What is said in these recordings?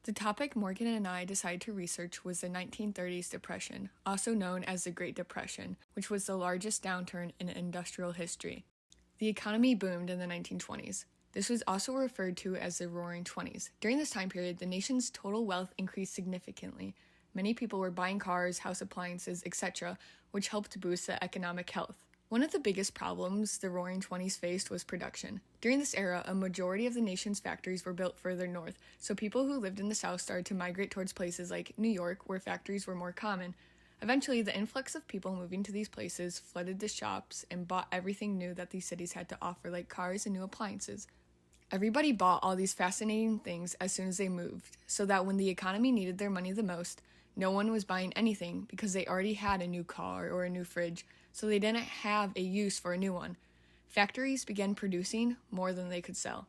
The topic Morgan and I decided to research was the 1930s Depression, also known as the Great Depression, which was the largest downturn in industrial history. The economy boomed in the 1920s. This was also referred to as the Roaring Twenties. During this time period, the nation's total wealth increased significantly. Many people were buying cars, house appliances, etc., which helped boost the economic health. One of the biggest problems the Roaring Twenties faced was production. During this era, a majority of the nation's factories were built further north, so people who lived in the South started to migrate towards places like New York, where factories were more common. Eventually, the influx of people moving to these places flooded the shops and bought everything new that these cities had to offer, like cars and new appliances. Everybody bought all these fascinating things as soon as they moved, so that when the economy needed their money the most, no one was buying anything because they already had a new car or a new fridge, so they didn't have a use for a new one. Factories began producing more than they could sell.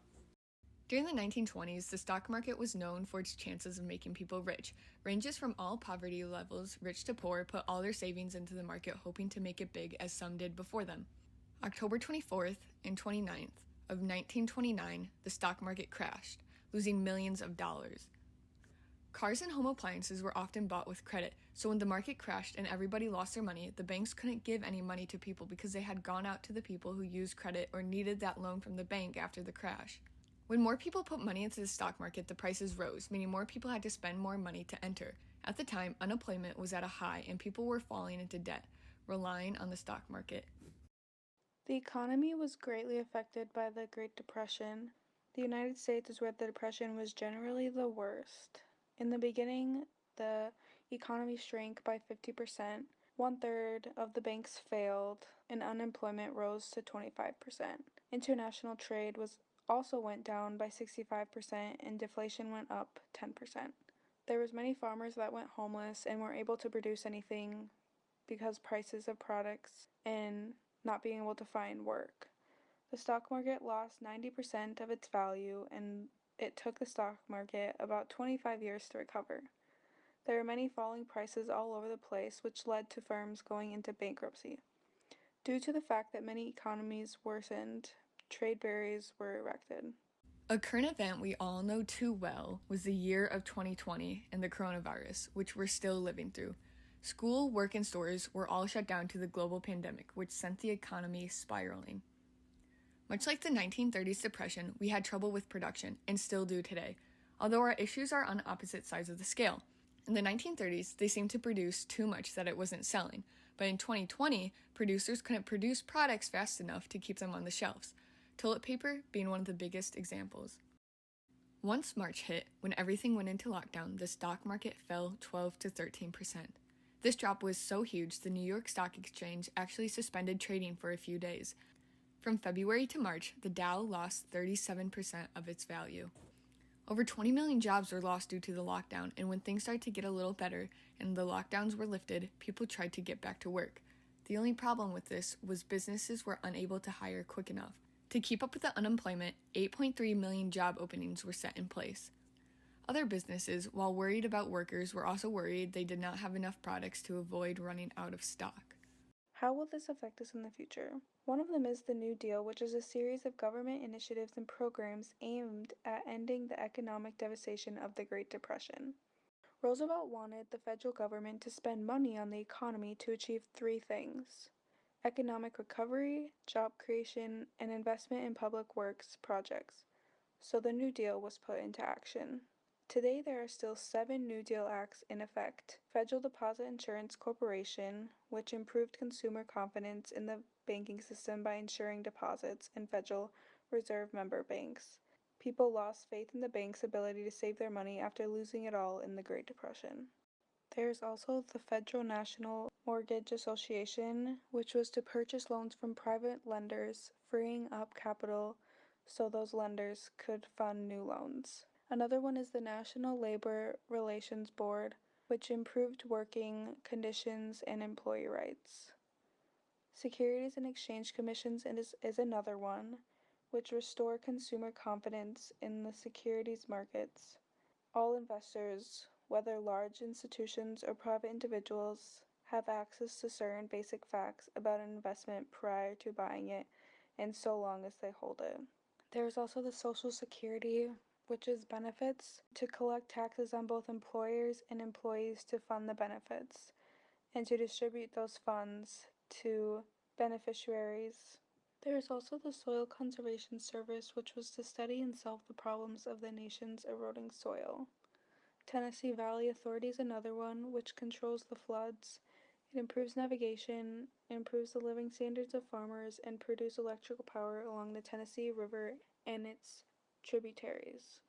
During the 1920s, the stock market was known for its chances of making people rich. Ranges from all poverty levels, rich to poor, put all their savings into the market hoping to make it big as some did before them. October 24th and 29th of 1929, the stock market crashed, losing millions of dollars. Cars and home appliances were often bought with credit, so when the market crashed and everybody lost their money, the banks couldn't give any money to people because they had gone out to the people who used credit or needed that loan from the bank after the crash. When more people put money into the stock market, the prices rose, meaning more people had to spend more money to enter. At the time, unemployment was at a high and people were falling into debt, relying on the stock market. The economy was greatly affected by the Great Depression. The United States is where the Depression was generally the worst. In the beginning, the economy shrank by 50%, one third of the banks failed, and unemployment rose to 25%. International trade was also went down by 65% and deflation went up 10%. There was many farmers that went homeless and weren't able to produce anything because prices of products and not being able to find work. The stock market lost 90% of its value, and it took the stock market about 25 years to recover. There were many falling prices all over the place, which led to firms going into bankruptcy. Due to the fact that many economies worsened, trade barriers were erected. A current event we all know too well was the year of 2020 and the coronavirus, which we're still living through. School, work, and stores were all shut down to the global pandemic, which sent the economy spiraling. Much like the 1930s depression, we had trouble with production, and still do today, although our issues are on opposite sides of the scale. In the 1930s, they seemed to produce too much that it wasn't selling, but in 2020, producers couldn't produce products fast enough to keep them on the shelves, toilet paper being one of the biggest examples. Once March hit, when everything went into lockdown, the stock market fell 12 to 13%. This drop was so huge, the New York Stock Exchange actually suspended trading for a few days. From February to March, the Dow lost 37% of its value. Over 20 million jobs were lost due to the lockdown, and when things started to get a little better and the lockdowns were lifted, people tried to get back to work. The only problem with this was businesses were unable to hire quick enough. To keep up with the unemployment, 8.3 million job openings were set in place. Other businesses, while worried about workers, were also worried they did not have enough products to avoid running out of stock. How will this affect us in the future? One of them is the New Deal, which is a series of government initiatives and programs aimed at ending the economic devastation of the Great Depression. Roosevelt wanted the federal government to spend money on the economy to achieve three things: economic recovery, job creation, and investment in public works projects. So the New Deal was put into action. Today, there are still 7 New Deal acts in effect. Federal Deposit Insurance Corporation, which improved consumer confidence in the banking system by insuring deposits in Federal Reserve member banks. People lost faith in the bank's ability to save their money after losing it all in the Great Depression. There is also the Federal National Mortgage Association, which was to purchase loans from private lenders, freeing up capital so those lenders could fund new loans. Another one is the National Labor Relations Board, which improved working conditions and employee rights. Securities and Exchange Commissions is another one, which restore consumer confidence in the securities markets. All investors, whether large institutions or private individuals, have access to certain basic facts about an investment prior to buying it and so long as they hold it. There is also the Social Security which is benefits, to collect taxes on both employers and employees to fund the benefits, and to distribute those funds to beneficiaries. There is also the Soil Conservation Service, which was to study and solve the problems of the nation's eroding soil. Tennessee Valley Authority is another one, which controls the floods. It improves navigation, improves the living standards of farmers, and produces electrical power along the Tennessee River and its tributaries.